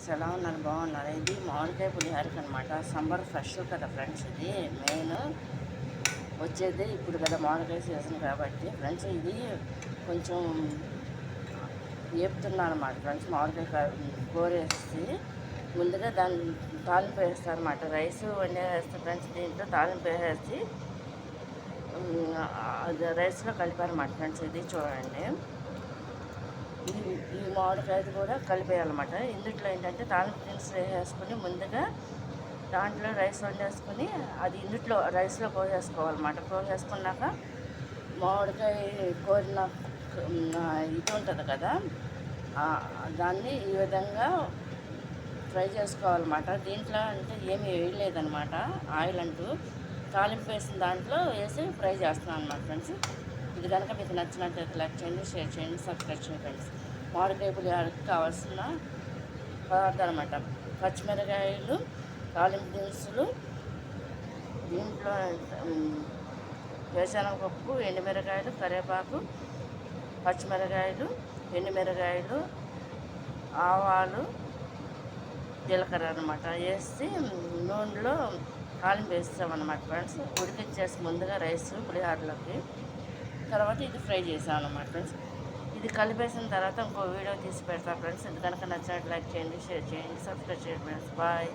Friends ఎలా ఉన్నారు, బాగున్నారు. ఇది మామిడికాయ పులిహోరకి అనమాట. సమ్మర్ ఫ్రెష్ కదా ఫ్రెండ్స్, ఇది మెయిన్ వచ్చేది ఇప్పుడు కదా మామిడికాయ సీజన్ కాబట్టి ఫ్రెండ్స్. ఇది కొంచెం వేపుతున్నాను అనమాట ఫ్రెండ్స్. మామిడికాయ కూర వేసి ముందుగా దాన్ని తాలింపు వేస్తారు అనమాట. రైస్ వండేస్తే ఫ్రెండ్స్, దీంట్లో తాలింపు వేసేసి అది రైస్లో కలిపారన్నమాట ఫ్రెండ్స్. ఇది చూడండి, ఈ మామిడికాయది కూడా కలిపేయాలన్నమాట. ఇందుట్లో ఏంటంటే తాలింపు దినుసులు వేసేసుకుని ముందుగా దాంట్లో రైస్ వండేసుకుని అది ఇందుట్లో రైస్లో పోసేసుకోవాలన్నమాట. పోసేసుకున్నాక మామిడికాయ కోరిన ఇది ఉంటుంది కదా, దాన్ని ఈ విధంగా ఫ్రై చేసుకోవాలన్నమాట. దీంట్లో అంటే ఏమి వేయలేదన్నమాట, ఆయిల్ అంటూ తాలింపు వేసిన దాంట్లో వేసి ఫ్రై చేస్తున్నాను అనమాట ఫ్రెండ్స్. ఇది కనుక మీకు నచ్చినట్లయితే లైక్ చేయండి, షేర్ చేయండి, సబ్స్క్రైబ్ చేయండి ఫ్రెండ్స్. మామిడికాయ పులిహోరకి కావాల్సిన పదార్థాలు అన్నమాట: పచ్చిమిరకాయలు, తాలింపు దినుసులు, దీంట్లో వేరుశనగపప్పు, ఎండుమిరకాయలు, కరివేపాకు, పచ్చిమిరకాయలు, ఎండుమిరకాయలు, ఆవాలు, జీలకర్ర అనమాట వేసి నూనెలో తాలింపు వేస్తామన్నమాట ఫ్రెండ్స్. ఉడికిచ్చేసి ముందుగా రైస్ పులిహోరలోకి, తర్వాత ఇది ఫ్రై చేసాం అన్నమాట ఫ్రెండ్స్. ఇది కలిపేసిన తర్వాత ఇంకో వీడియో తీసి పెడతా ఫ్రెండ్స్. ఇది కనుక నచ్చినట్టు లైక్ చేయండి, షేర్ చేయండి, సబ్స్క్రైబ్ చేయండి ఫ్రెండ్స్. బాయ్.